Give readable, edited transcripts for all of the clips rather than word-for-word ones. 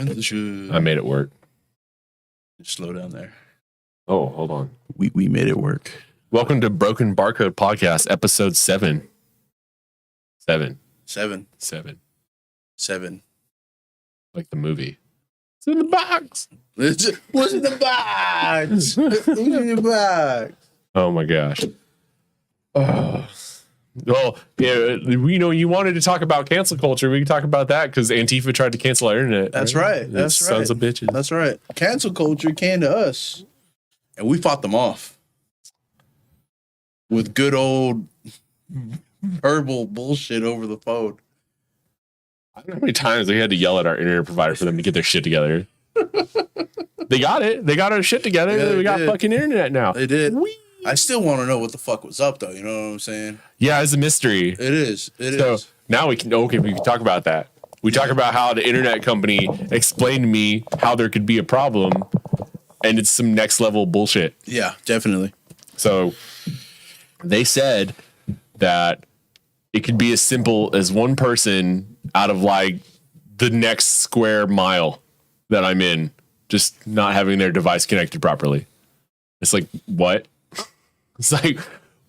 and the should. I made it work. Just slow down there. Oh, hold on. We made it work. Welcome to Broken Barcode Podcast, episode 7. 7. 7. 7. 7. Like the movie. It's in the box. What's in the box? What's in the box? Oh my gosh. Well, yeah, we know you wanted to talk about cancel culture. We can talk about that because Antifa tried to cancel our internet. That's right. That's right. Sons of bitches. That's right. Cancel culture came to us, and we fought them off with good old verbal bullshit over the phone. I don't know how many times we had to yell at our internet provider for them to get their shit together. They got it. They got our shit together. Yeah, we got fucking internet now. They did. I still want to know what the fuck was up, though. You know what I'm saying? Yeah, it's a mystery. It is. So now we can talk about that. We talk about how the internet company explained to me how there could be a problem, and it's some next level bullshit. Yeah, definitely. So they said that it could be as simple as one person out of like the next square mile that I'm in just not having their device connected properly. It's like, what? It's like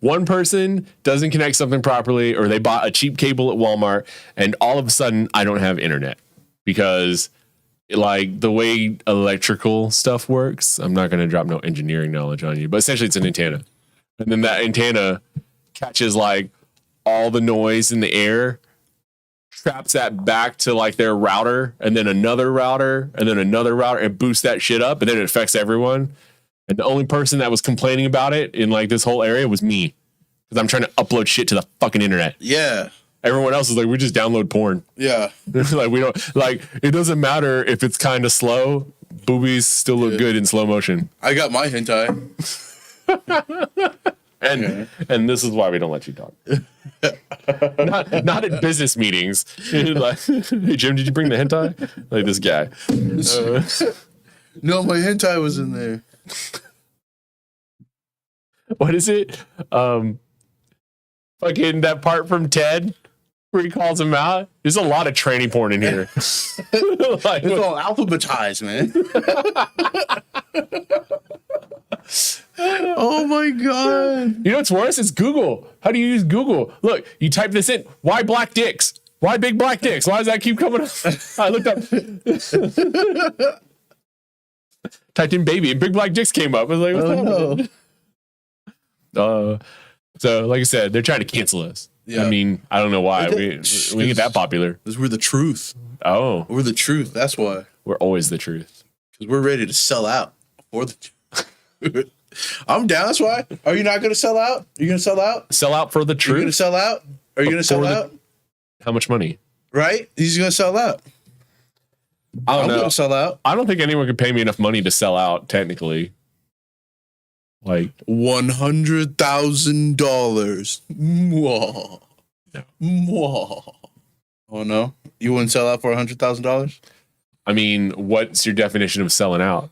one person doesn't connect something properly, or they bought a cheap cable at Walmart, and all of a sudden I don't have internet because like the way electrical stuff works, I'm not going to drop no engineering knowledge on you, but essentially it's an antenna. And then that antenna catches like all the noise in the air, traps that back to like their router, and then another router, and then another router, and boosts that shit up, and then it affects everyone. And the only person that was complaining about it in like this whole area was me, because I'm trying to upload shit to the fucking internet. Yeah. Everyone else is like, we just download porn. Yeah. Like we don't like. It doesn't matter if it's kind of slow. Boobies still look good in slow motion. I got my hentai. And this is why we don't let you talk. not at business meetings. Like, hey Jim, did you bring the hentai? Like this guy. No, my hentai was in there. What is it? Fucking that part from Ted where he calls him out. There's a lot of tranny porn in here. Like, it's all alphabetized, man. Oh my god. You know what's worse? It's Google. How do you use Google? Look, you type this in. Why black dicks? Why big black dicks? Why does that keep coming up? I looked up. Typed in baby and big black dicks came up. I was like, what's happening? No. So, like I said, they're trying to cancel us. Yeah. I mean, I don't know why. We get that popular. Because we're the truth. Oh. We're the truth. That's why. We're always the truth. Because we're ready to sell out for the truth. I'm down. That's why. Are you not going to sell out? Are you going to sell out? Sell out for the truth? Are you going to sell out? Are you going to sell out? How much money? Right? He's going to sell out. I don't know. Gonna sell out. I don't think anyone could pay me enough money to sell out, technically. Like $100,000. No. Oh no, you wouldn't sell out for $100,000? I mean, what's your definition of selling out?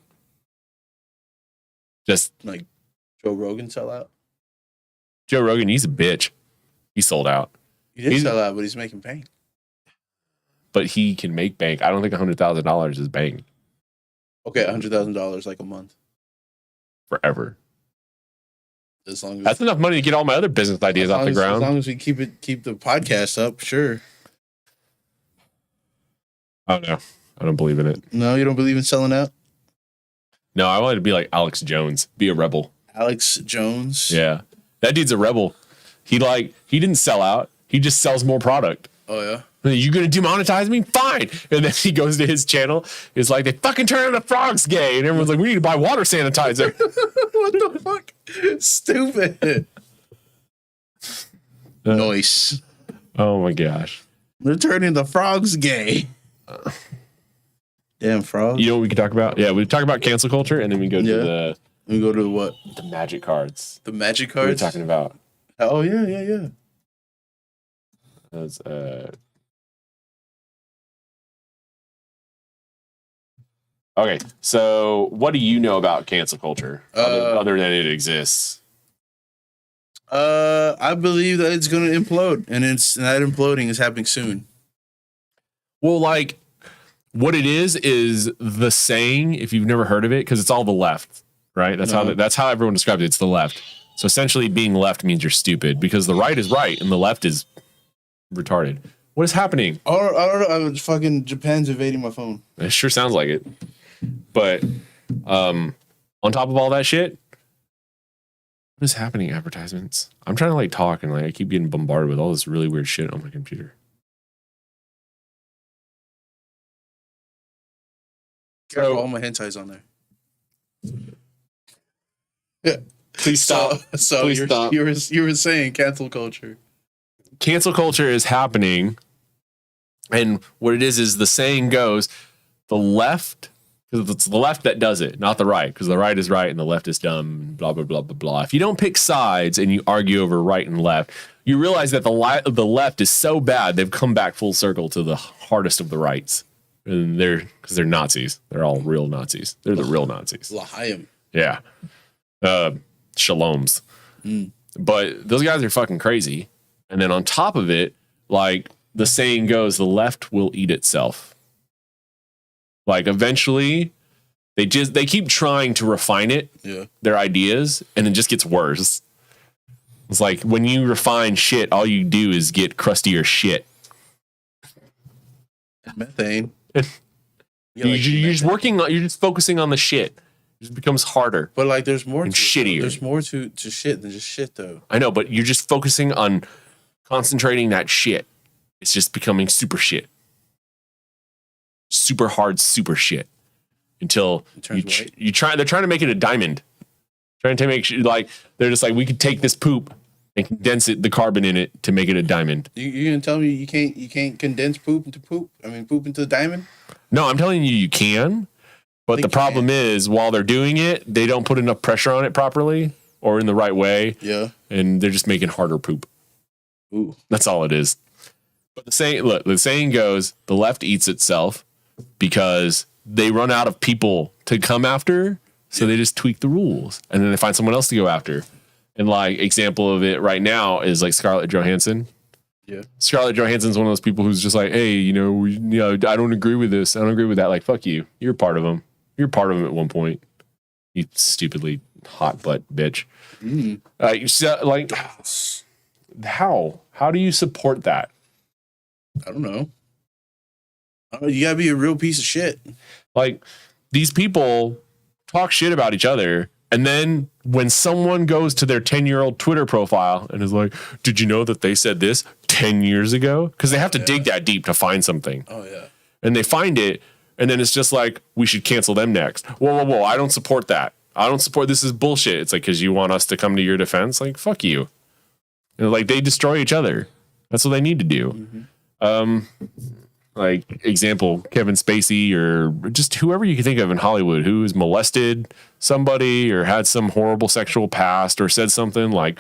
Just like Joe Rogan sell out? Joe Rogan, he's a bitch. He sold out. He did sell out, but he's making bank. But he can make bank. I don't think $100,000 is bank. Okay, $100,000 like a month. Forever. As long as that's enough money to get all my other business ideas off the ground. As long as we keep the podcast up, sure. I don't know. I don't believe in it. No, you don't believe in selling out? No, I wanted to be like Alex Jones, be a rebel. Alex Jones? Yeah. That dude's a rebel. He didn't sell out. He just sells more product. Oh, yeah? You gonna demonetize me? Fine. And then he goes to his channel. It's like, they fucking turn the frogs gay. And everyone's like, we need to buy water sanitizer. What the fuck? Stupid. Nice. Oh my gosh. They're turning the frogs gay. Damn frogs. You know what we could talk about? Yeah, we talk about cancel culture, and then we go to we go to what? The magic cards. The magic cards? We were talking about. Oh, yeah. That's, okay, so what do you know about cancel culture other than it exists? I believe that it's going to implode, and that imploding is happening soon. Well, like, what it is the saying, if you've never heard of it, because it's all the left, right? That's how everyone describes it. It's the left. So essentially being left means you're stupid because the right is right and the left is retarded. What is happening? I don't know. Fucking Japan's invading my phone. It sure sounds like it. But on top of all that shit, what is happening? Advertisements. I'm trying to like talk and like I keep getting bombarded with all this really weird shit on my computer. So all my hentais on there. Yeah. Please stop. So Please stop. You were saying cancel culture. Cancel culture is happening, and what it is the saying goes, the left, because it's the left that does it, not the right, because the right is right and the left is dumb, blah blah blah blah blah. If you don't pick sides and you argue over right and left, you realize that the left is so bad they've come back full circle to the hardest of the rights, and because they're Nazis. They're all real Nazis. They're the real Nazis. L'chaim. Yeah. Shaloms. But those guys are fucking crazy. And then on top of it, like the saying goes, the left will eat itself. Like eventually they keep trying to refine it, their ideas, and it just gets worse. It's like when you refine shit, all you do is get crustier shit. Methane. You're just focusing on the shit. It just becomes harder. But like there's more and to shittier. There's more to shit than just shit though. I know, but you're just focusing on concentrating that shit. It's just becoming super shit. Super hard super shit. Until they're trying to make it a diamond. Trying to make like they're just like we could take this poop and condense the carbon in it to make it a diamond. You gonna tell me you can't condense poop into poop? I mean poop into a diamond? No, I'm telling you can. But the problem is, while they're doing it, they don't put enough pressure on it properly or in the right way. Yeah. And they're just making harder poop. Ooh. That's all it is. But the saying goes, the left eats itself because they run out of people to come after. So they just tweak the rules and then they find someone else to go after. And like example of it right now is like Scarlett Johansson. Yeah. Scarlett Johansson's one of those people who's just like, hey, I don't agree with this. I don't agree with that. Like, fuck you. You're part of them. You're part of them at one point. You stupidly hot butt bitch. How do you support that? I don't know. You gotta be a real piece of shit. Like these people talk shit about each other. And then when someone goes to their 10-year-old Twitter profile and is like, did you know that they said this 10 years ago? Because they have to dig that deep to find something. Oh, yeah. And they find it. And then it's just like, we should cancel them next. Whoa. I don't support that. I don't support this is bullshit. It's like, because you want us to come to your defense? Like, fuck you. And like, they destroy each other. That's what they need to do. Like, example, Kevin Spacey or just whoever you can think of in Hollywood who's molested somebody or had some horrible sexual past or said something like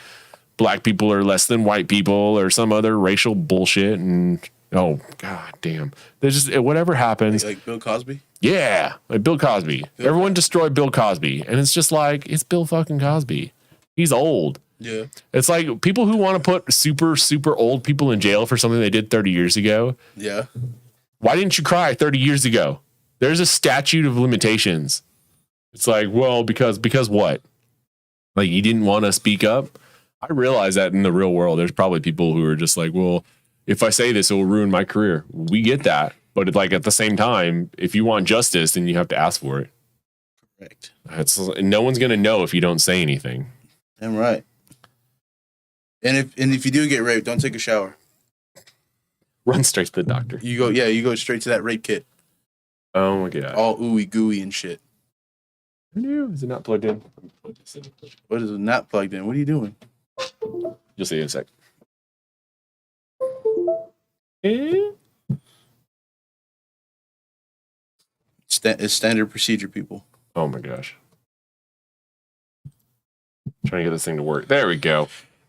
black people are less than white people or some other racial bullshit. And, oh, god damn. There's just, whatever happens. Like Bill Cosby? Yeah, like Bill Cosby. Everyone destroyed Bill Cosby. And it's just like, it's Bill fucking Cosby. He's old. Yeah. It's like people who want to put super, super old people in jail for something they did 30 years ago. Yeah. Why didn't you cry 30 years ago? There's a statute of limitations. It's like, well, because what? Like, you didn't want to speak up? I realize that in the real world, there's probably people who are just like, well, if I say this, it will ruin my career. We get that. But like at the same time, if you want justice, then you have to ask for it. Correct. No one's going to know if you don't say anything. I'm right. And if you do get raped, don't take a shower. Run straight to the doctor. You go straight to that rape kit. Oh my god. All ooey gooey and shit. Is it not plugged in? What is it not plugged in? What are you doing? You'll see in a sec. It's standard procedure, people. Oh my gosh. Trying to get this thing to work. There we go.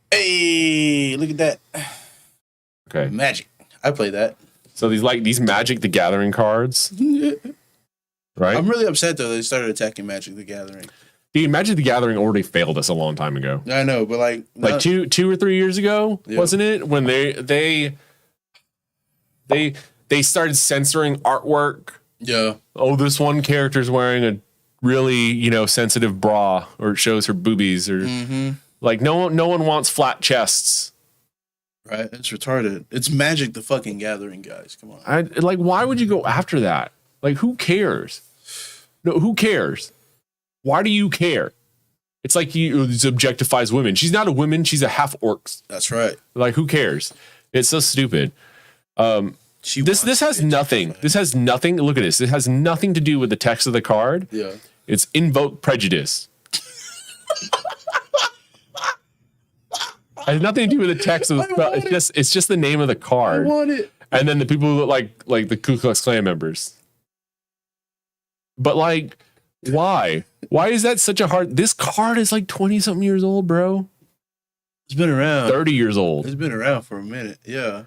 Hey, look at that. Okay. Magic. I play that. So these Magic the Gathering cards, right? I'm really upset though they started attacking Magic the Gathering. Dude, Magic the Gathering already failed us a long time ago. I know, but like two or 3 years ago, wasn't it? When they started censoring artwork Yeah. Oh, this one character's wearing a really, sensitive bra, or it shows her boobies, or like no one wants flat chests. Right. It's retarded. It's Magic the fucking Gathering, guys. Come on. Why would you go after that? Like, who cares? No, who cares? Why do you care? It's like he objectifies women. She's not a woman. She's a half orc. That's right. Like, who cares? It's so stupid. This has nothing. This has nothing. Look at this. It has nothing to do with the text of the card. Yeah. It's invoke prejudice. It has nothing to do with the text of the spell. It's just the name of the card. I want it. And then the people who look like the Ku Klux Klan members. But like, why? Why is that such a hard? This card is like 20-something years old, bro. It's been around. 30 years old. It's been around for a minute. Yeah.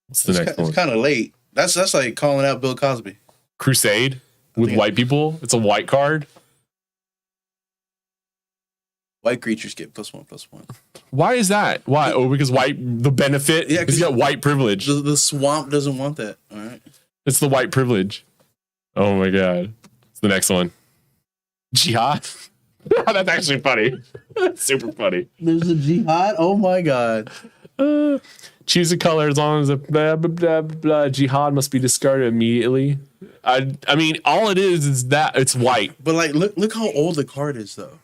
What's the next one? It's kind of late. That's like calling out Bill Cosby. Crusade with white people. It's a white card. White creatures get +1/+1. Why is that? Why? Oh, because the benefit. Yeah, because you got white privilege. The swamp doesn't want that. All right. It's the white privilege. Oh my god. It's the next one. Jihad. That's actually funny. That's super funny. There's a jihad. Oh my god. Choose a color as long as a blah blah blah blah. Jihad must be discarded immediately. I mean, all it is that it's white. But like, look how old the card is, though.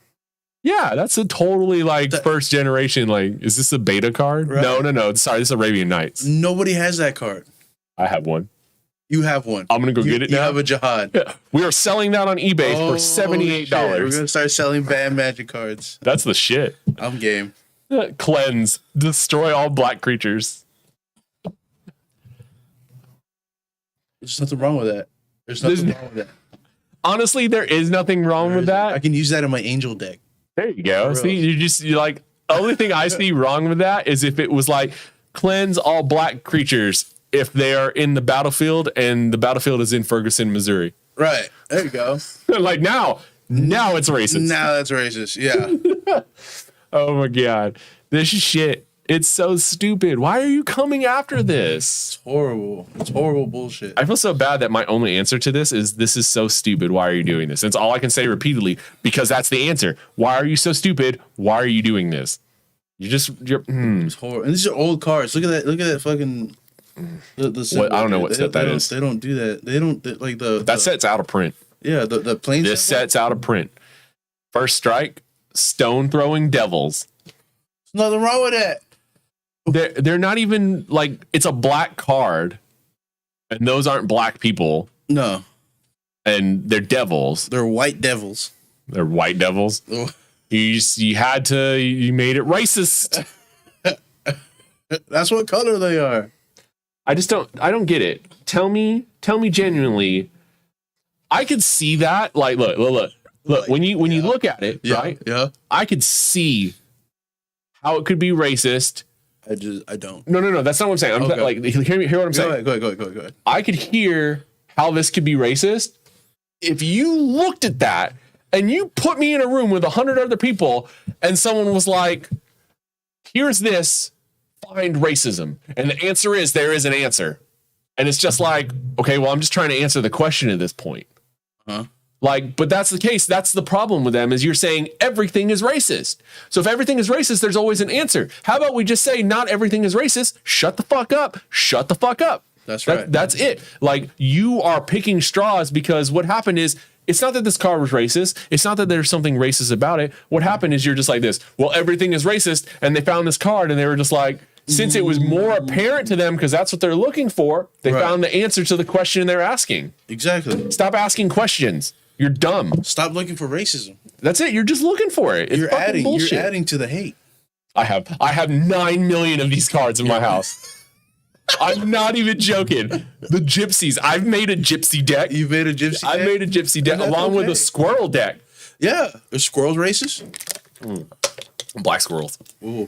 Yeah, that's a totally first generation. Like, is this a beta card? Right. No. Sorry, this is Arabian Nights. Nobody has that card. I have one. You have one. I'm gonna go get it now. You have a jihad. Yeah. We are selling that on eBay for $78. We're gonna start selling bad Magic cards. That's the shit. I'm game. Cleanse, destroy all black creatures. There's nothing wrong with that. There's nothing wrong with that. Honestly, there is nothing wrong with that. I can use that in my angel deck. There you go. See, you're like, only thing I see wrong with that is if it was like cleanse all black creatures if they are in the battlefield and the battlefield is in Ferguson, Missouri. Right. There you go. Like now it's racist. Now that's racist. Yeah. Oh my god. This is shit. It's so stupid. Why are you coming after this? It's horrible. It's horrible bullshit. I feel so bad that my only answer to this is so stupid. Why are you doing this? And it's all I can say repeatedly because that's the answer. Why are you so stupid? Why are you doing this? It's horrible. And these are old cards. Look at that fucking I don't know what set that is. They don't do that. They don't like that set's out of print. Yeah, the plain. This set's out of print. First strike, stone throwing devils. There's nothing wrong with that. They're not even like, it's a black card, and those aren't black people. No, and they're devils. They're white devils. They're white devils. Oh. You made it racist. That's what color they are. I don't get it. Tell me genuinely. I could see that. Like, look. When you look at it, right? Yeah. I could see how it could be racist. I don't. No. That's not what I'm saying. I'm like, hear what I'm saying. Go ahead. I could hear how this could be racist if you looked at that and you put me in a room with 100 other people and someone was like, "Here's this. Find racism," and the answer is there is an answer, and it's just like, okay, well, I'm just trying to answer the question at this point. Huh? Like, but that's the case. That's the problem with them is you're saying everything is racist. So if everything is racist, there's always an answer. How about we just say not everything is racist? Shut the fuck up. Shut the fuck up. That's right. That's it. Like, you are picking straws because what happened is it's not that this card was racist. It's not that there's something racist about it. What happened is you're just like this. Well, everything is racist. And they found this card and they were just like, since it was more apparent to them because that's what they're looking for, they found the answer to the question they're asking. Exactly. Stop asking questions. You're dumb. Stop looking for racism. That's it. You're just looking for it. It's fucking bullshit. You're adding to the hate. I have 9 million of these cards in my house. I'm not even joking. The gypsies. I've made a gypsy deck. You've made a gypsy deck? I made a gypsy deck along with a squirrel deck. Yeah. Are squirrels racist? Black squirrels. Ooh.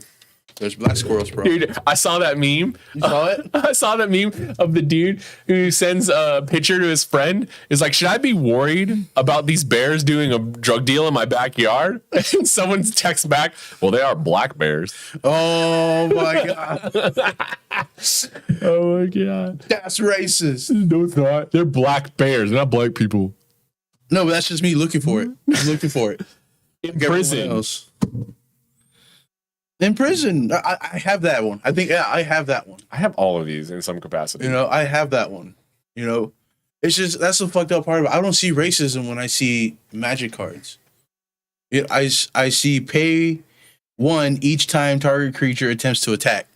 There's black squirrels, bro. Dude, I saw that meme. You saw it? I saw that meme of the dude who sends a picture to his friend. Is like, should I be worried about these bears doing a drug deal in my backyard? And someone texts back, well, they are black bears. Oh my god. Oh my god. That's racist. No, it's not. They're black bears, not black people. No, but that's just me looking for it. I'm looking for it. In prison. In prison. I have that one. I think, yeah, I have that one. I have all of these in some capacity. You know, I have that one. You know, it's just, that's the fucked up part of it. I don't see racism when I see magic cards. I see pay 1 each time target creature attempts to attack.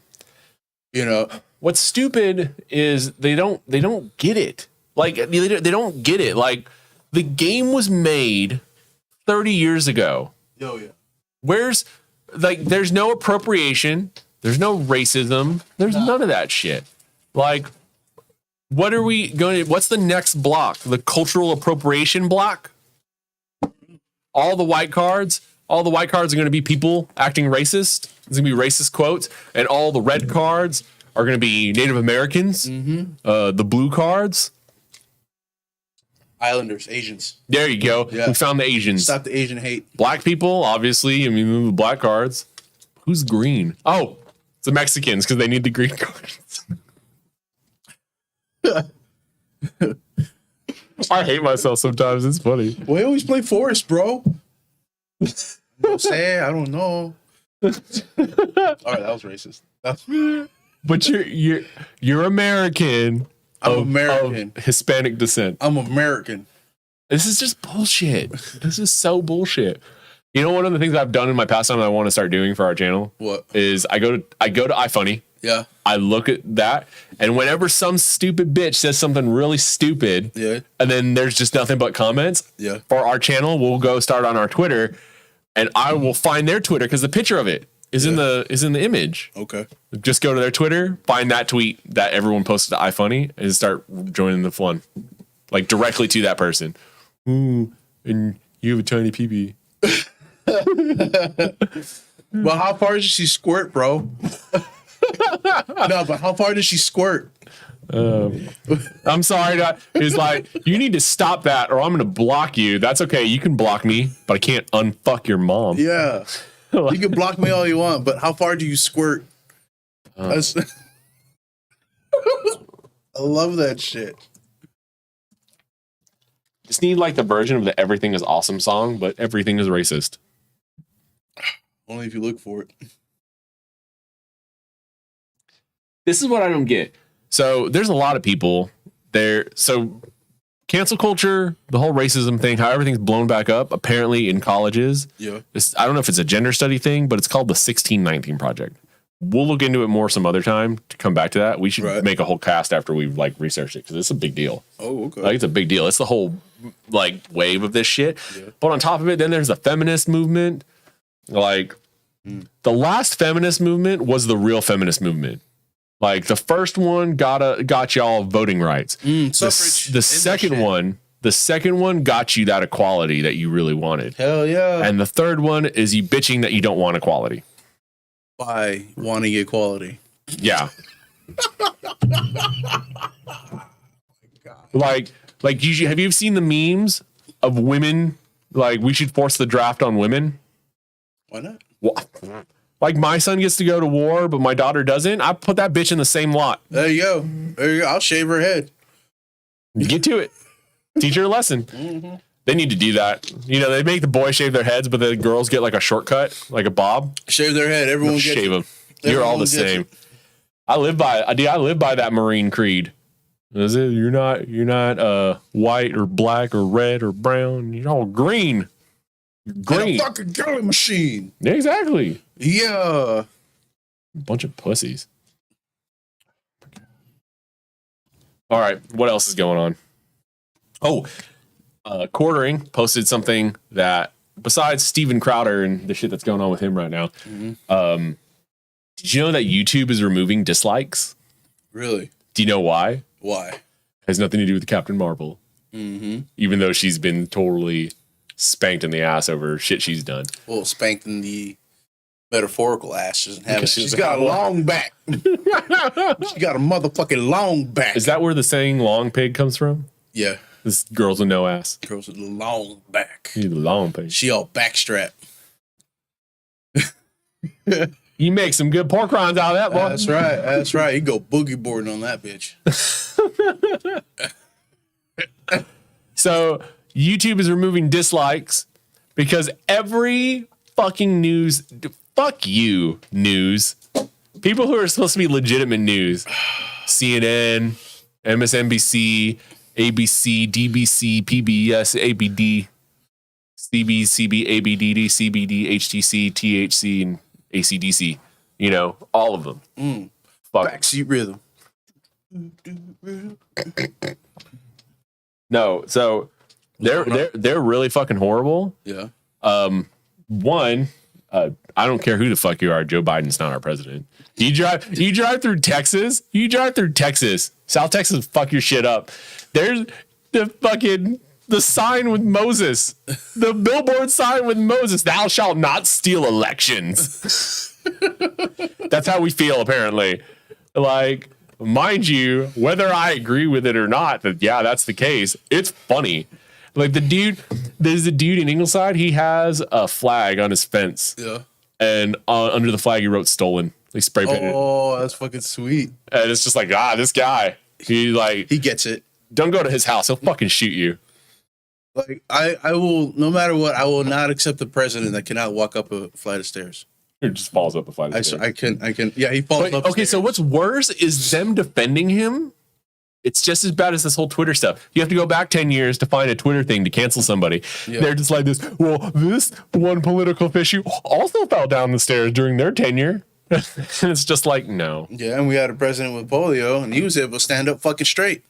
You know, what's stupid is they don't get it. Like they don't get it. Like the game was made 30 years ago. oh yeah. Where's there's no appropriation, there's no racism, there's none of that shit. Like, what are we going to, what's the next block? The cultural appropriation block? All the white cards are going to be people acting racist. It's going to be racist quotes. And all the red cards are going to be Native Americans. The blue cards. Islanders, Asians. There you go. Yeah. We found the Asians. Stop the Asian hate. Black people, obviously. I mean, the black cards. Who's green? Oh, it's the Mexicans because they need the green cards. I hate myself sometimes. It's funny. We always play Forest, bro. Say, I don't know. All right, that was racist. But you're American. I'm American. Of Hispanic descent. I'm American. This is just bullshit. This is so bullshit. You know, one of the things I've done in my past time that I want to start doing for our channel, what is I go to iFunny. Yeah. I look at that, and whenever some stupid bitch says something really stupid, yeah, and then there's just nothing but comments, yeah, for our channel, we'll go start on our Twitter, and I will find their Twitter because the picture of it is in the image. Okay. Just go to their Twitter, find that tweet that everyone posted to iFunny, and start joining the fun, like directly to that person. Ooh, and you have a tiny peepee. Well, how far does she squirt, bro? No, but how far does she squirt? I'm sorry. It's like, you need to stop that or I'm going to block you. That's okay. You can block me, but I can't unfuck your mom. Yeah. You can block me all you want, but how far do you squirt? I love that shit. Just need like the version of the Everything is Awesome song, but everything is racist. Only if you look for it. This is what I don't get. So there's a lot of people there. So cancel culture, the whole racism thing, how everything's blown back up, apparently in colleges. Yeah. I don't know if it's a gender study thing, but it's called the 1619 Project. We'll look into it more some other time to come back to that. We should make a whole cast after we've like researched it because it's a big deal. Oh, okay. Like it's a big deal. It's the whole like wave of this shit. Yeah. But on top of it, then there's the feminist movement. Like the last feminist movement was the real feminist movement. Like the first one got y'all voting rights. Suffrage. The second one got you that equality that you really wanted. Hell yeah. And the third one is you bitching that you don't want equality. By wanting equality. Yeah. Like have you seen the memes of women? Like, we should force the draft on women. Why not? What? Like, my son gets to go to war, but my daughter doesn't. I put that bitch in the same lot. There you go. There you go. I'll shave her head. Get to it. Teach her a lesson. Mm-hmm. They need to do that. You know, they make the boys shave their heads, but the girls get like a shortcut, like a bob. Shave their head. Everyone gets shave them. You're all the same. I live by that Marine creed. Is it? You're not white or black or red or brown. You're all green. You're green. A fucking killing machine. Exactly. Yeah. Bunch of pussies. All right. What else is going on? Oh, Quartering posted something that, besides Steven Crowder and the shit that's going on with him right now, did you know that YouTube is removing dislikes? Really? Do you know why? Why? Has nothing to do with Captain Marvel. Mm-hmm. Even though she's been totally spanked in the ass over shit she's done. Well, spanked in the metaphorical ass doesn't have it. Because She's got a long back. She got a motherfucking long back. Is that where the saying "long pig" comes from? Yeah. This girls with no ass. Girls with a long back. You need a long pig. She all backstrap. You make some good pork rinds out of that, boy. That's right. That's right. You go boogie boarding on that bitch. So YouTube is removing dislikes because every fucking news, fuck you, news. People who are supposed to be legitimate news, CNN, MSNBC, ABC, DBC, PBS, ABD, CB, ABDD, CBD, HTC, THC, and ACDC. You know, all of them. Fuck. Backseat rhythm. No, so they're really fucking horrible. Yeah. One, I don't care who the fuck you are. Joe Biden's not our president. You drive through Texas. South Texas, fuck your shit up. There's the sign with Moses, the billboard sign with Moses. Thou shalt not steal elections. That's how we feel, apparently. Like, mind you, whether I agree with it or not, that yeah, that's the case. It's funny. Like there's a dude in Ingleside. He has a flag on his fence. Yeah. And under the flag, he wrote "stolen." They spray painted it. Oh, that's fucking sweet. And it's just like, this guy. He gets it. Don't go to his house. He'll fucking shoot you. Like I will, no matter what, I will not accept the president that cannot walk up a flight of stairs. He just falls up a flight of stairs. I can. Yeah, he falls up. Okay, so what's worse is them defending him. It's just as bad as this whole Twitter stuff. You have to go back 10 years to find a Twitter thing to cancel somebody. Yeah. They're just like this. Well, this one political issue also fell down the stairs during their tenure. And it's just like, no. Yeah, and we had a president with polio, and he was able to stand up fucking straight.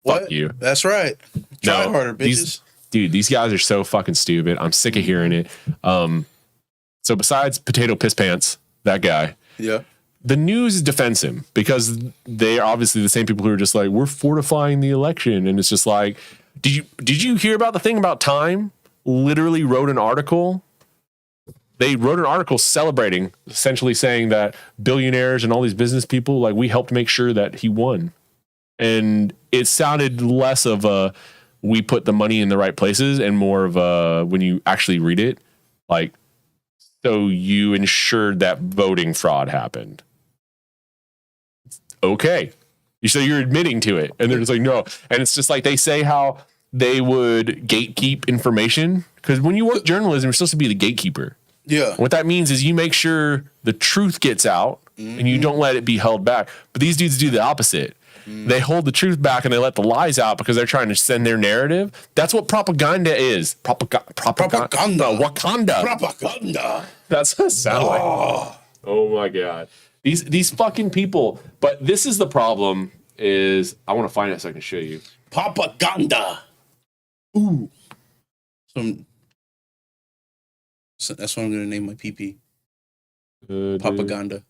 Fuck you. That's right. Try harder, bitches. These guys are so fucking stupid. I'm sick of hearing it. So besides Potato Piss Pants, that guy. Yeah. The news defends him because they are obviously the same people who are just like, we're fortifying the election. And it's just like, did you hear about the thing about Time? Literally wrote an article. They wrote an article celebrating, essentially saying that billionaires and all these business people, like, we helped make sure that he won. And it sounded less of a, we put the money in the right places, and more of a, when you actually read it, like, so you ensured that voting fraud happened. Okay. So you're admitting to it. And they're just like, no. And it's just like, they say how they would gatekeep information. Because when you work journalism, you're supposed to be the gatekeeper. Yeah. What that means is you make sure the truth gets out and you don't let it be held back. But these dudes do the opposite. They hold the truth back and they let the lies out because they're trying to send their narrative. That's what propaganda is. Propaganda. Wakanda. Propaganda. That's what it sounds like. Oh my God. These fucking people. But this is the problem is, I want to find it so I can show you. Propaganda. Ooh. So that's what I'm going to name my PP. Propaganda.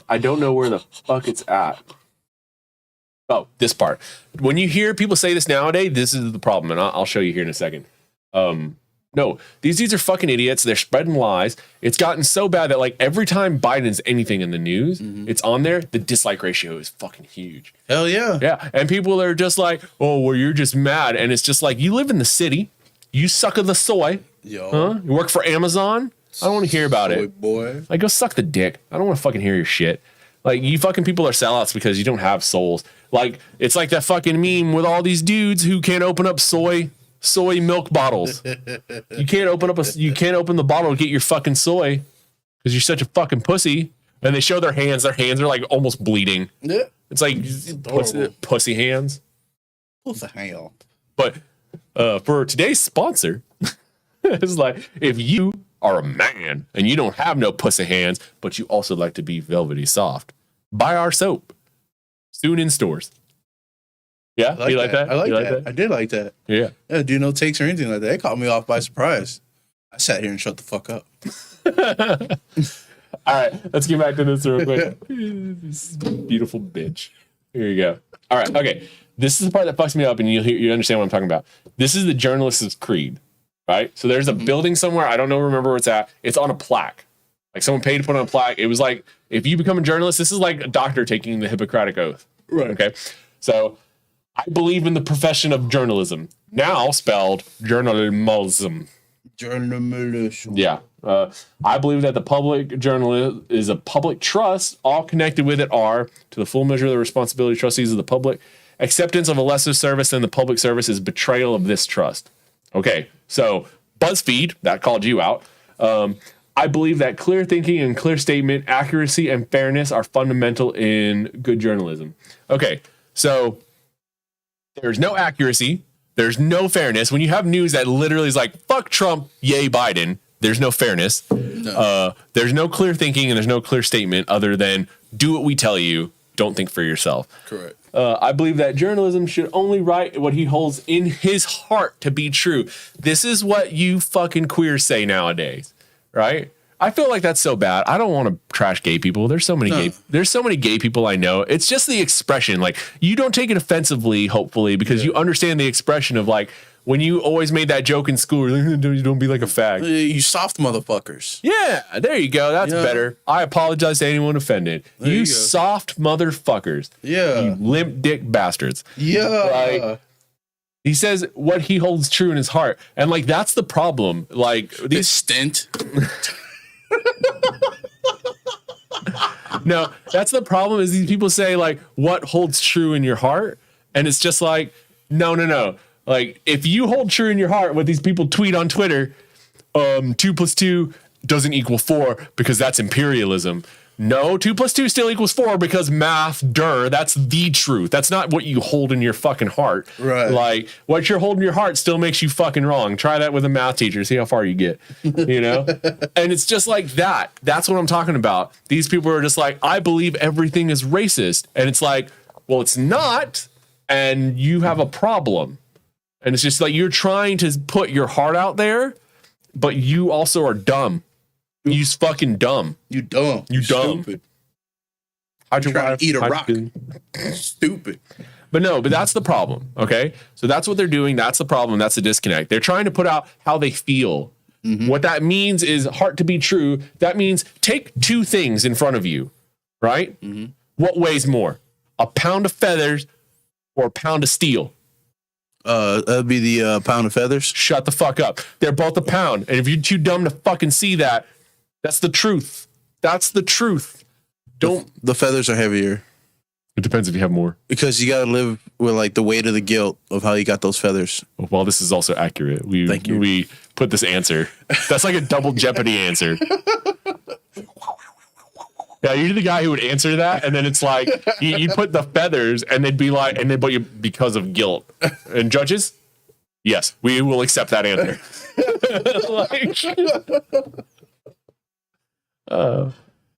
I don't know where the fuck it's at. Oh, this part. When you hear people say this nowadays, this is the problem, and I'll show you here in a second. No, these dudes are fucking idiots. They're spreading lies. It's gotten so bad that, like, every time Biden's anything in the news, it's on there, the dislike ratio is fucking huge. Hell yeah. Yeah, and people are just like, oh, well, you're just mad. And it's just like, you live in the city. You suck of the soy. Yo. Huh? You work for Amazon. I don't want to hear about soy it. Boy. Like, go suck the dick. I don't want to fucking hear your shit. Like, you fucking people are sellouts because you don't have souls. Like, it's like that fucking meme with all these dudes who can't open up soy milk bottles. You can't open the bottle to get your fucking soy because you're such a fucking pussy. And they show their hands. Their hands are like almost bleeding. Yeah. It's like pussy hands. What the hell? But for today's sponsor, it's like, if you are a man and you don't have no pussy hands, but you also like to be velvety soft, buy our soap. Soon in stores. Yeah, you like that? I like that. I did like that. Yeah. Yeah, do no takes or anything like that. It caught me off by surprise. I sat here and shut the fuck up. All right, let's get back to this real quick. This beautiful bitch. Here you go. All right, okay. this is the part that fucks me up, and you understand what I'm talking about. This is the journalist's creed, right? So there's a building somewhere. I don't know, remember where it's at. It's on a plaque. Like someone paid to put on a plaque. It was like, if you become a journalist, this is like a doctor taking the Hippocratic Oath. Right. Okay. So I believe in the profession of journalism, now spelled journalism. Journalism. Yeah. I believe that the public journal is a public trust. All connected with it are, to the full measure of the responsibility, trustees of the public. Acceptance of a lesser service than the public service is betrayal of this trust. Okay. So BuzzFeed, that called you out. I believe that clear thinking and clear statement, accuracy and fairness are fundamental in good journalism. Okay, so there's no accuracy, there's no fairness. When you have news that literally is like, fuck Trump, yay Biden, there's no fairness. No. There's no clear thinking and there's no clear statement other than do what we tell you, don't think for yourself. Correct. I believe that journalism should only write what he holds in his heart to be true. This is what you fucking queers say nowadays. Right? I feel like that's so bad. I don't want to trash gay people. There's so many gay people I know. It's just the expression. Like, you don't take it offensively, hopefully, because you understand the expression of like when you always made that joke in school, like, don't be like a fag. You soft motherfuckers. Yeah, there you go. That's better. I apologize to anyone offended. You soft motherfuckers. Yeah. You limp dick bastards. Yeah. Like, he says what he holds true in his heart. And like, that's the problem. Like this stint. No, that's the problem is these people say like, what holds true in your heart? And it's just like, no. Like if you hold true in your heart, what these people tweet on Twitter, 2 + 2 doesn't equal 4 because that's imperialism. No, 2 + 2 still equals 4 because math, that's the truth. That's not what you hold in your fucking heart. Right. Like what you're holding in your heart still makes you fucking wrong. Try that with a math teacher. See how far you get, you know? And it's just like that. That's what I'm talking about. These people are just like, I believe everything is racist. And it's like, well, it's not. And you have a problem. And it's just like, you're trying to put your heart out there, but you also are dumb. You fucking dumb. You dumb. You dumb. Stupid. How'd you try to eat a rock? Stupid. But that's the problem. Okay. So that's what they're doing. That's the problem. That's the disconnect. They're trying to put out how they feel. Mm-hmm. What that means is heart to be true. That means take two things in front of you, right? Mm-hmm. What weighs more? A pound of feathers or a pound of steel? That'd be the pound of feathers. Shut the fuck up. They're both a pound. And if you're too dumb to fucking see that, that's the truth. That's the truth. The feathers are heavier. It depends if you have more. Because you got to live with like the weight of the guilt of how you got those feathers. Well, this is also accurate. Thank you. We put this answer. That's like a double Jeopardy answer. Yeah, you're the guy who would answer that, and then it's like you put the feathers, and they'd be like, and then but you because of guilt. And judges, yes, we will accept that answer.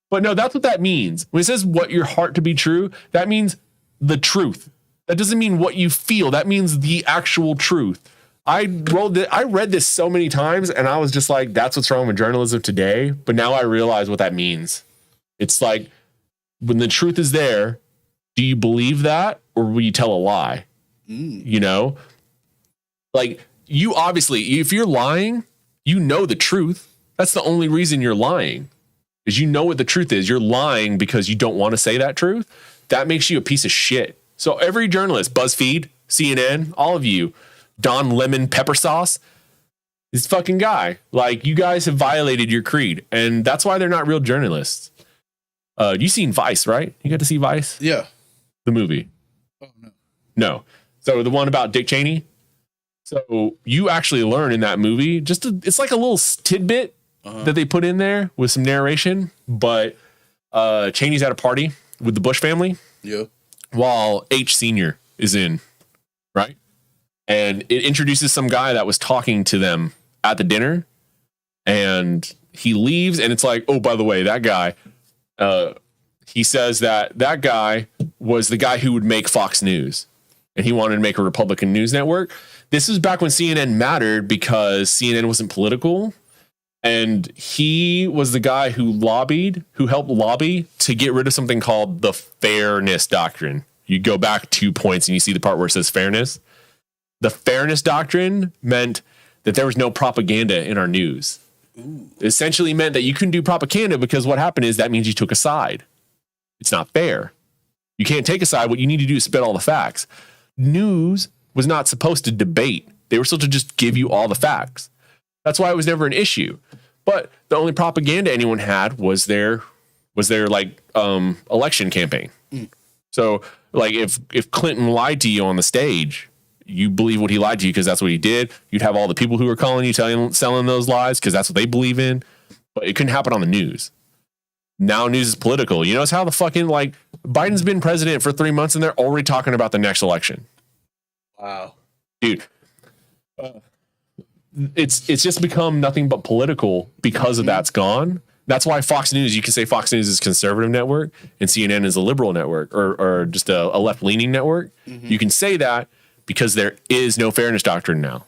But no, that's what that means. When it says what your heart to be true, that means the truth. That doesn't mean what you feel. That means the actual truth. I read this so many times, and I was just like, that's what's wrong with journalism today. But now I realize what that means. It's like, when the truth is there, do you believe that or will you tell a lie? You know? Like, you obviously, if you're lying, you know the truth. That's the only reason you're lying, is you know what the truth is. You're lying because you don't want to say that truth. That makes you a piece of shit. So every journalist, BuzzFeed, CNN, all of you, Don Lemon Pepper Sauce, this fucking guy, like, you guys have violated your creed, and that's why they're not real journalists. You seen Vice, right? You got to see Vice? Yeah. The movie. Oh, no. No. So the one about Dick Cheney. So you actually learn in that movie, it's like a little tidbit that they put in there with some narration. But Cheney's at a party with the Bush family. Yeah. While H Sr. is in, right? And it introduces some guy that was talking to them at the dinner. And he leaves, and it's like, oh, by the way, that guy... he says that guy was the guy who would make Fox News, and he wanted to make a Republican news network. This was back when CNN mattered because CNN wasn't political, and he was the guy who helped lobby to get rid of something called the Fairness Doctrine. you go back 2 points and you see the part where it says fairness. The fairness doctrine meant that there was no propaganda in our news. Ooh. It essentially meant that you couldn't do propaganda because what happened is that means you took a side. It's not fair. You can't take a side. What you need to do is spit all the facts. News was not supposed to debate. They were supposed to just give you all the facts. That's why it was never an issue. But the only propaganda anyone had was their like election campaign. Mm. So like if Clinton lied to you on the stage, you believe what he lied to you because that's what he did. You'd have all the people who are calling you, selling those lies because that's what they believe in. But it couldn't happen on the news. Now news is political. You notice how the fucking like Biden's been president for 3 months and they're already talking about the next election. Wow, dude. It's just become nothing but political because of that's gone. That's why Fox News, you can say Fox News is a conservative network and CNN is a liberal network or just a left-leaning network. Mm-hmm. You can say that because there is no fairness doctrine now.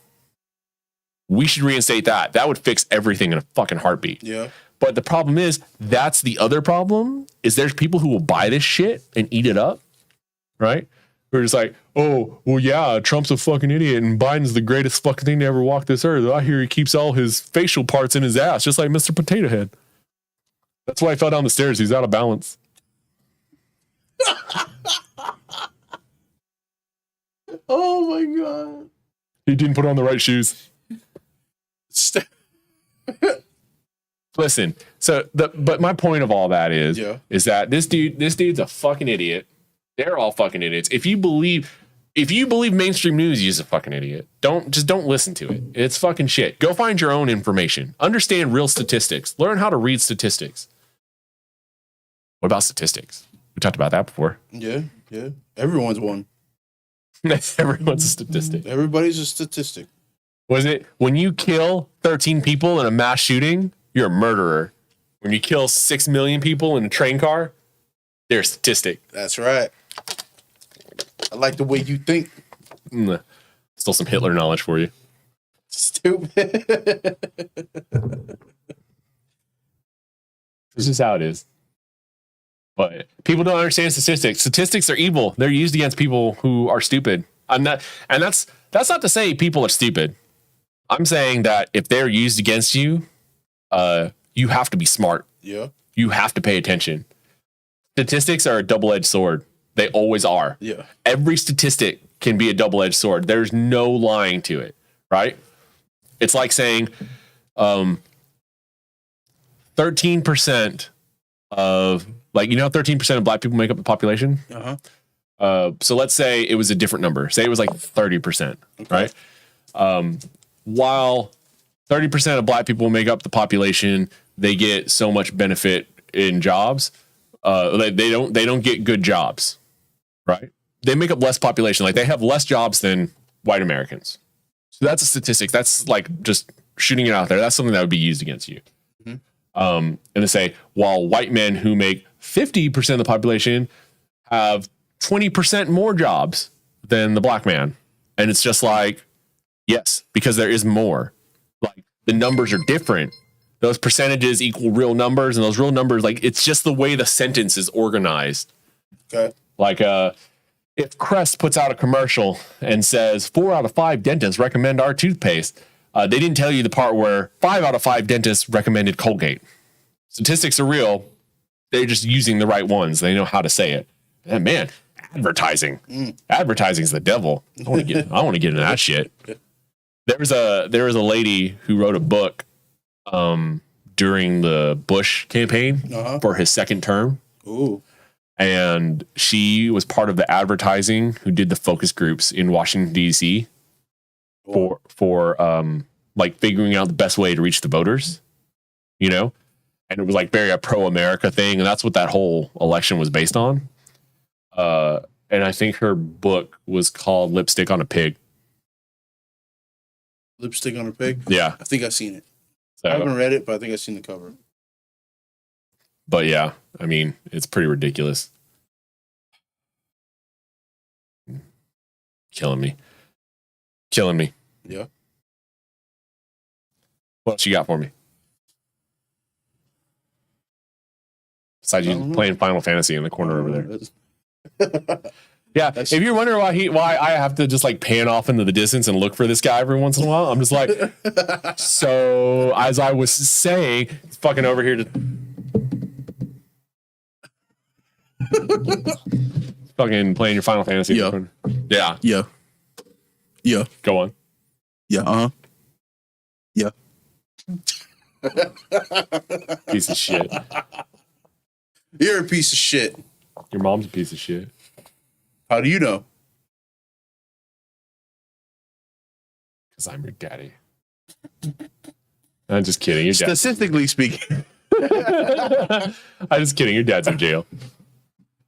We should reinstate that. That would fix everything in a fucking heartbeat. Yeah. But the problem is, that's the other problem, is there's people who will buy this shit and eat it up, right? We're just like, oh, well, yeah, Trump's a fucking idiot and Biden's the greatest fucking thing to ever walk this earth. I hear he keeps all his facial parts in his ass, just like Mr. Potato Head. That's why he fell down the stairs. He's out of balance. Oh, my God. He didn't put on the right shoes. Listen, but my point of all that is that this dude's a fucking idiot. They're all fucking idiots. If you believe mainstream news, he's a fucking idiot. Don't listen to it. It's fucking shit. Go find your own information. Understand real statistics. Learn how to read statistics. What about statistics? We talked about that before. Yeah. Everyone's one. Everyone's a statistic. Everybody's a statistic. Was it when you kill 13 people in a mass shooting, you're a murderer. When you kill 6 million people in a train car, they're a statistic. That's right. I like the way you think. Still some Hitler knowledge for you. Stupid. This is how it is. But people don't understand statistics. Statistics are evil. They're used against people who are stupid. That's not to say people are stupid. I'm saying that if they're used against you, you have to be smart. Yeah. You have to pay attention. Statistics are a double-edged sword. They always are. Yeah. Every statistic can be a double-edged sword. There's no lying to it, right? It's like saying 13% of, like, 13% of black people make up the population? Uh-huh. So let's say it was a different number. Say it was like 30%, okay. Right? While 30% of black people make up the population, they get so much benefit in jobs. They don't get good jobs, right? They make up less population. Like, they have less jobs than white Americans. So that's a statistic. That's like just shooting it out there. That's something that would be used against you. Mm-hmm. And to say, while white men who make 50% of the population have 20% more jobs than the black man. And it's just like, yes, because there is more. Like, the numbers are different. Those percentages equal real numbers, and those real numbers, like, it's just the way the sentence is organized. Okay. Like, if Crest puts out a commercial and says 4 out of 5 dentists recommend our toothpaste, they didn't tell you the part where 5 out of 5 dentists recommended Colgate. Statistics are real. They're just using the right ones. They know how to say it. And man, advertising. Advertising is the devil. I want to get into that shit. There was a lady who wrote a book during the Bush campaign for his second term. Ooh. And she was part of the advertising who did the focus groups in Washington, D.C. for like figuring out the best way to reach the voters, and it was like very a pro-America thing. And that's what that whole election was based on. And I think her book was called Lipstick on a Pig. Lipstick on a Pig? Yeah. I think I've seen it. So, I haven't read it, but I think I've seen the cover. But yeah, I mean, it's pretty ridiculous. Killing me. Yeah. What else you got for me? Besides you playing Final Fantasy in the corner over there. Yeah, if you're wondering why I have to just like pan off into the distance and look for this guy every once in a while, I'm just like, so as I was saying, he's fucking over here to fucking playing your Final Fantasy. Yeah. Yeah. Yeah. Yeah. Go on. Yeah. Yeah. Piece of shit. You're a piece of shit. Your mom's a piece of shit. How do you know? Because I'm your daddy. I'm just kidding. Your dad. Statistically speaking. I'm just kidding. Your dad's in jail.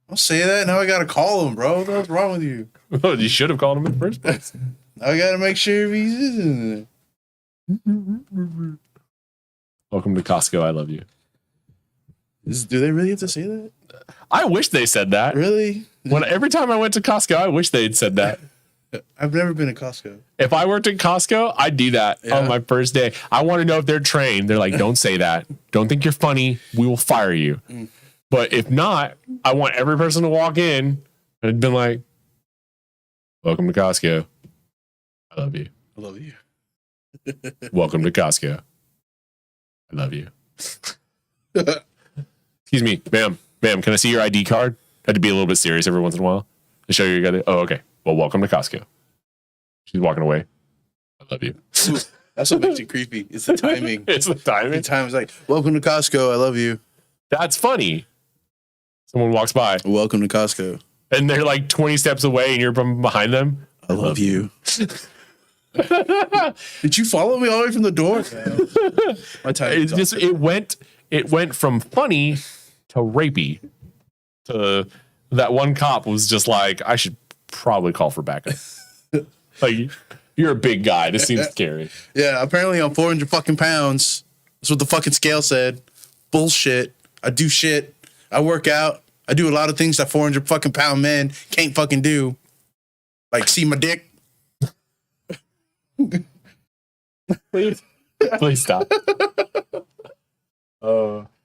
Don't say that. Now I gotta call him, bro. What's wrong with you? Oh, you should have called him in the first place. I gotta make sure he's in there. Welcome to Costco. I love you. Do they really have to say that? I wish they said that. Really? Every time I went to Costco, I wish they'd said that. I've never been to Costco. If I worked at Costco, I'd do that on my first day. I want to know if they're trained. They're like, don't say that. Don't think you're funny. We will fire you. But if not, I want every person to walk in and been like, welcome to Costco. I love you. I love you. Welcome to Costco. I love you. Excuse me, ma'am. Ma'am, can I see your ID card? I had to be a little bit serious every once in a while to show you got it. Oh, okay. Well, welcome to Costco. She's walking away. I love you. Ooh, that's what makes it creepy. It's the timing. It's the timing. The time's like, welcome to Costco. I love you. That's funny. Someone walks by. Welcome to Costco. And they're like 20 steps away and you're from behind them. I love you. Did you follow me all the way from the door? My time. It went from funny to rapey to that one cop was just like, I should probably call for backup. Like, you're a big guy. This seems scary. Yeah, apparently I'm 400 fucking pounds. That's what the fucking scale said. Bullshit. I do shit. I work out. I do a lot of things that 400 fucking pound men can't fucking do. Like see my dick. Please stop.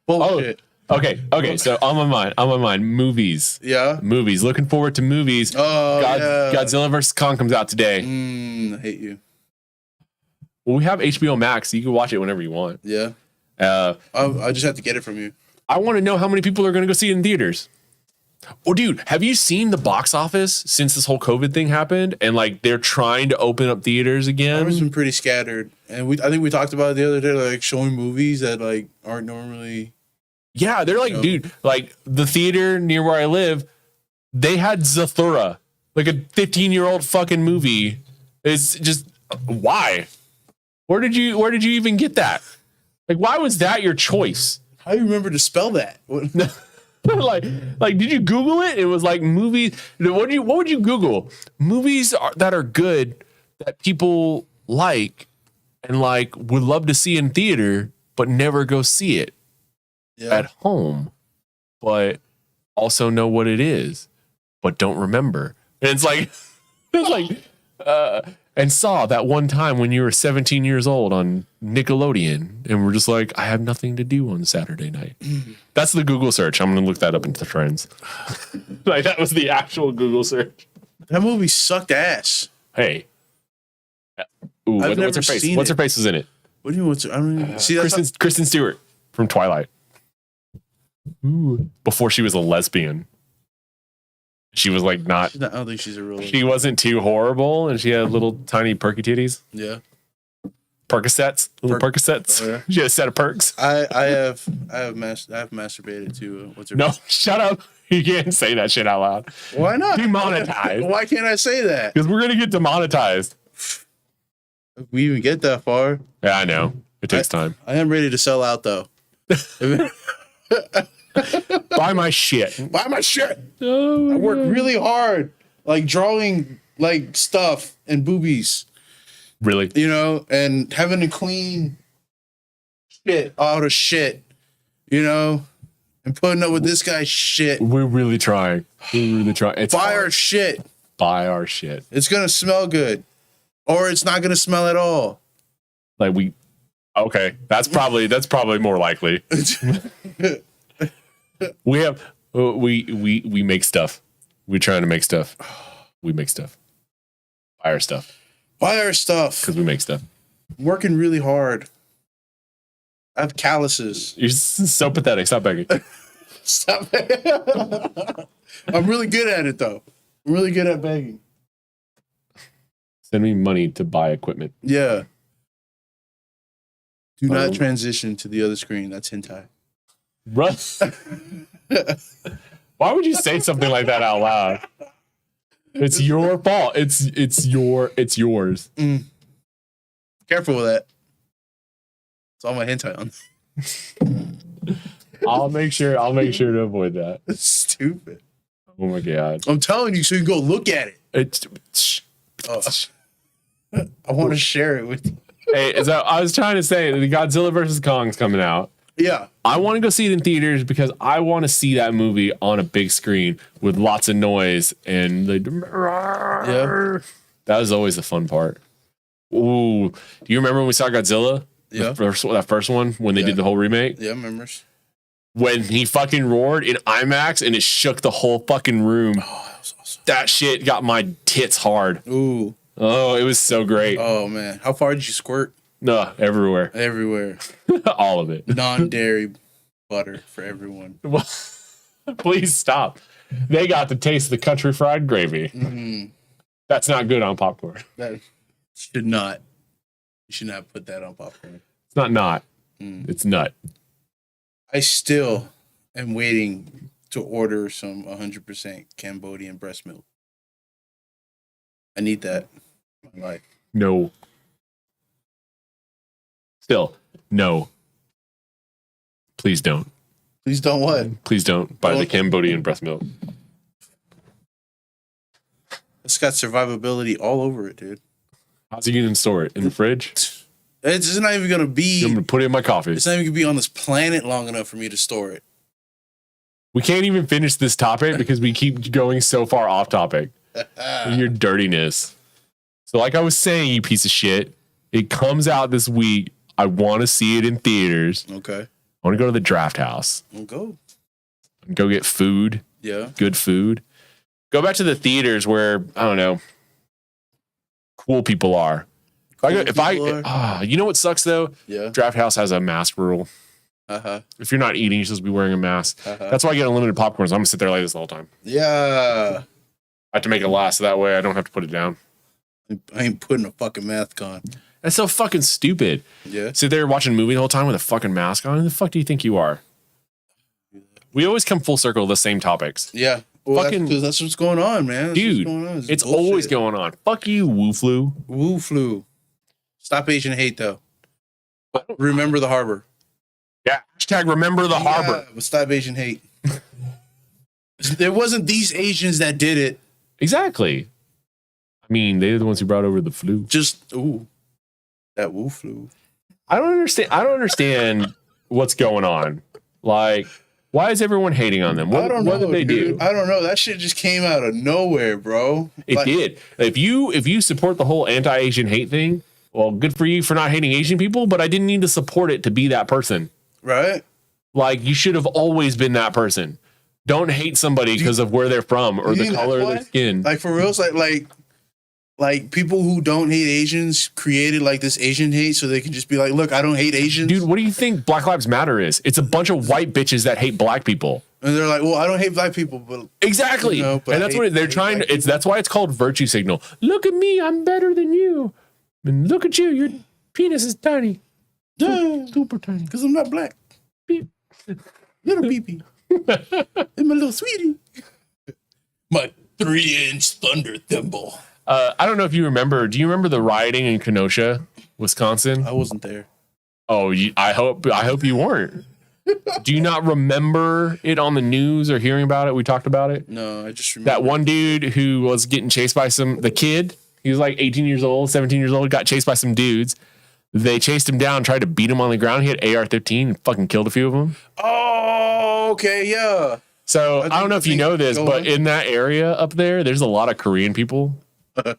Bullshit. Okay. So on my mind, movies. Yeah. Movies. Looking forward to movies. Oh, yeah. Godzilla vs. Kong comes out today. I hate you. Well, we have HBO Max, so you can watch it whenever you want. Yeah. I just have to get it from you. I want to know how many people are going to go see it in theaters. Oh, dude, have you seen the box office since this whole COVID thing happened? And like they're trying to open up theaters again. It's been pretty scattered, and I think we talked about it the other day, like showing movies that like aren't normally. Yeah, they're like, dude, like the theater near where I live, they had Zathura, like a 15-year-old fucking movie. It's just why? Where did you even get that? Like, why was that your choice? How do you remember to spell that? like, did you Google it? It was like movies. What would you Google? Movies that are good that people like and like would love to see in theater, but never go see it at home, but also know what it is, but don't remember. And it's like, and saw that one time when you were 17 years old on Nickelodeon, and we're just like, I have nothing to do on Saturday night. That's the Google search. I'm going to look that up into the trends. Like, that was the actual Google search. That movie sucked ass. Hey. Ooh, what's her face? What's her face was in it? What do you mean? I don't even see that. Kristen Stewart from Twilight. Ooh. Before she was a lesbian. She was like not. I don't think she's a real. She wasn't too horrible, and she had little tiny perky titties. Yeah. Percocets, little Percocets. Oh, yeah. She had a set of perks. I have masturbated to what's her? No, shut up. You can't say that shit out loud. Why not? Demonetized. Why can't I say that? Because we're gonna get demonetized. If we even get that far. Yeah, I know. It takes time. I am ready to sell out though. Buy my shit. Buy my shit. Oh, I work really hard, like drawing like stuff and boobies. Really? You know, and having to clean shit out of shit, you know, and putting up with this guy's shit. We're really trying. It's Buy hard. our shit. Buy our shit. It's gonna smell good, or it's not gonna smell at all. Like okay, that's probably more likely. We make stuff. We trying to make stuff. We make stuff. Buy our stuff. Buy our stuff. Because we make stuff. I'm working really hard. I have calluses. You're so pathetic. Stop begging. Stop. I'm really good at it, though. I'm really good at begging. Send me money to buy equipment. Yeah. Do not transition to the other screen. That's hentai. Russ. Why would you say something like that out loud? It's your fault. It's yours. Careful with that. It's all my hentai on. I'll make sure to avoid that. That's stupid. Oh my god. I'm telling you so you can go look at it. I want to share it with you. Hey, so I was trying to say the Godzilla vs. Kong's coming out. Yeah. I want to go see it in theaters because I want to see that movie on a big screen with lots of noise and Yeah. That was always the fun part. Ooh, do you remember when we saw Godzilla? Yeah. That first one when they did the whole remake? Yeah, I remember. When he fucking roared in IMAX and it shook the whole fucking room. Oh, that was awesome. That shit got my tits hard. Ooh. Oh, it was so great. Oh man, how far did you squirt? No, everywhere. Everywhere. All of it. Non-dairy butter for everyone. Please stop. They got the taste of the country fried gravy. Mm-hmm. That's not good on popcorn. That should not. You should not put that on popcorn. It's not. It's nut. I still am waiting to order some 100% Cambodian breast milk. I need that in my life. No. Still, no. Please don't. Please don't what? Please don't buy the Cambodian breast milk. It's got survivability all over it, dude. How's he going to store it? In the fridge? It's not even going to be... I'm going to put it in my coffee. It's not even going to be on this planet long enough for me to store it. We can't even finish this topic because we keep going so far off topic. Your dirtiness. So like I was saying, you piece of shit, it comes out this week. I want to see it in theaters. Okay. I want to go to the Draft House. We'll go. Go get food. Yeah. Good food. Go back to the theaters where, I don't know, cool people are. You know what sucks though? Yeah. Draft House has a mask rule. Uh-huh. If you're not eating, you're supposed to be wearing a mask. That's why I get unlimited popcorn. So I'm going to sit there like this the whole time. Yeah. I have to make it last so that way I don't have to put it down. I ain't putting a fucking mask on. That's so fucking stupid. Yeah. Sit there watching a movie the whole time with a fucking mask on. Who the fuck do you think you are? We always come full circle to the same topics. Yeah. Well, fucking, that's what's going on, man. That's dude, what's going on. it's always going on. Fuck you, Woo Flu. Woo Flu. Stop Asian hate, though. Remember the harbor. Yeah. Hashtag remember the harbor. But stop Asian hate. There wasn't these Asians that did it. Exactly. I mean, they're the ones who brought over the flu. That Woo Flu. I don't understand what's going on. Like, why is everyone hating on them? What did they do? I don't know. That shit just came out of nowhere, bro. It did. If you support the whole anti-Asian hate thing, well, good for you for not hating Asian people, but I didn't need to support it to be that person. Right? Like, you should have always been that person. Don't hate somebody because of where they're from or the color of their skin. Like, for real, like people who don't hate Asians created like this Asian hate so they can just be like, look, I don't hate Asians. Dude, what do you think Black Lives Matter is? It's a bunch of white bitches that hate black people. And they're like, well, I don't hate black people, but exactly. And that's what they're trying to. That's why it's called virtue signal. Look at me, I'm better than you. And look at you, your penis is tiny. Super tiny. Because I'm not black. Beep. Little peepee. And my little sweetie. My 3-inch thunder thimble. I don't know if you remember. Do you remember the rioting in Kenosha, Wisconsin? I wasn't there. Oh, I hope you weren't. Do you not remember it on the news or hearing about it? We talked about it. No, I just remember that one dude who was getting chased by the kid. He was like 18 years old, 17 years old. Got chased by some dudes. They chased him down, tried to beat him on the ground. He had AR-15 and fucking killed a few of them. Oh, okay, yeah. So I don't know if you know this, but in that area up there, there's a lot of Korean people.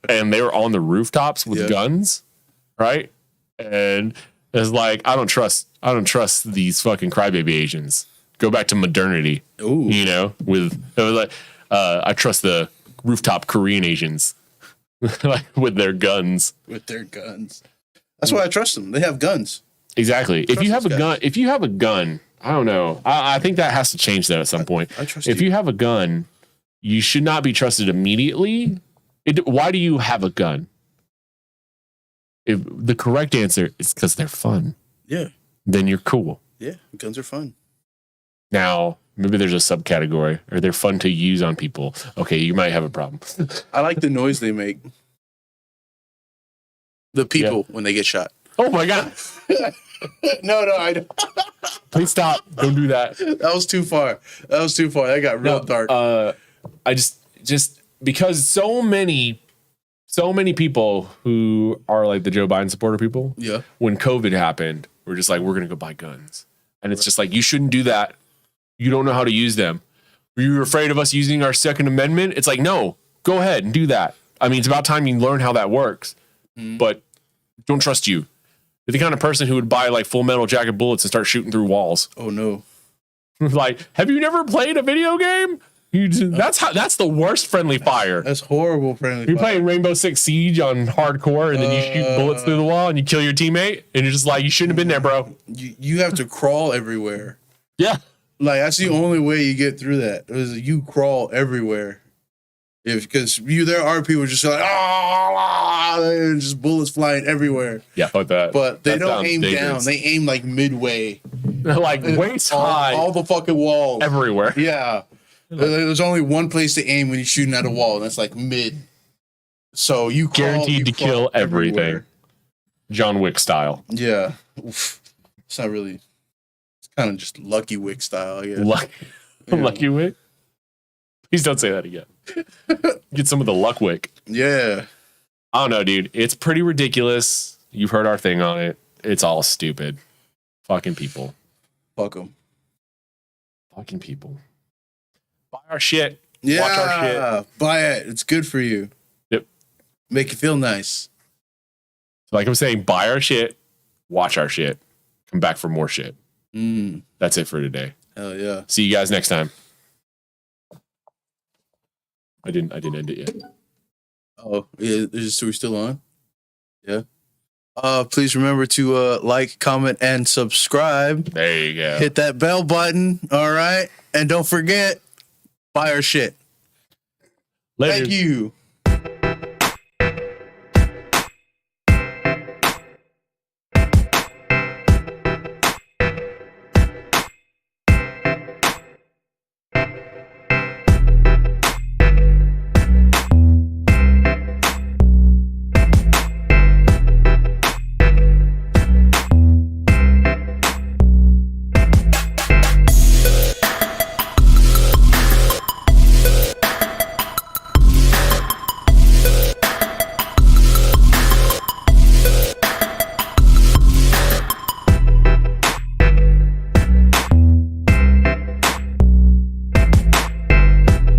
And they were on the rooftops with guns, right? And it's like, I don't trust these fucking crybaby Asians. Go back to modernity. Ooh. You know, it was like, I trust the rooftop Korean Asians like with their guns. With their guns. That's why I trust them. They have guns. Exactly. If you have a gun, I don't know. I think that has to change that at some point. I trust if you. you have a gun, you should not be trusted immediately. Why do you have a gun? If the correct answer is because they're fun. Yeah. Then you're cool. Yeah. Guns are fun. Now, maybe there's a subcategory, or they're fun to use on people. Okay, you might have a problem. I like the noise they make. The people when they get shot. Oh my God. No, I don't. Please stop. Don't do that. That was too far. That got real dark. I just because so many people who are like the Joe Biden supporter people. Yeah. When COVID happened, we're just like, we're going to go buy guns. And it's just like, you shouldn't do that. You don't know how to use them. Were you afraid of us using our Second Amendment? It's like, no, go ahead and do that. I mean, it's about time you learn how that works. But don't trust you. You're the kind of person who would buy like Full Metal Jacket bullets and start shooting through walls. Oh no. Like, have you never played a video game? That's the worst friendly fire. That's horrible friendly You're fire. playing Rainbow Six Siege on hardcore and then you shoot bullets through the wall and you kill your teammate and you're just like, you shouldn't have been there, bro. You have to crawl everywhere. Yeah. Like that's the only way you get through that. Is you crawl everywhere. Because there are people just like and just bullets flying everywhere. Yeah, fuck that. But they That don't sounds aim dangerous. down. They aim like midway. Like waist high. All the fucking walls. Everywhere. Yeah. There's only one place to aim when you're shooting at a wall, and that's like mid. So you Guaranteed to kill everything. everywhere. John Wick style. Yeah. Oof. It's not really. It's kind of just Lucky Wick style, I guess. Lucky Wick? Please don't say that again. Get some of the Luck Wick. Yeah. I don't know, dude. It's pretty ridiculous. You've heard our thing on it. It's all stupid. Fucking people. Fuck them. Fucking people. Buy our shit. Yeah. Watch our shit. Buy it. It's good for you. Yep. Make you feel nice. Like I'm saying, buy our shit. Watch our shit. Come back for more shit. That's it for today. Hell yeah. See you guys next time. I didn't end it yet. Oh, yeah. So we're still on? Yeah. Please remember to like, comment, and subscribe. There you go. Hit that bell button. All right. And don't forget, buy our shit. Later. Thank you.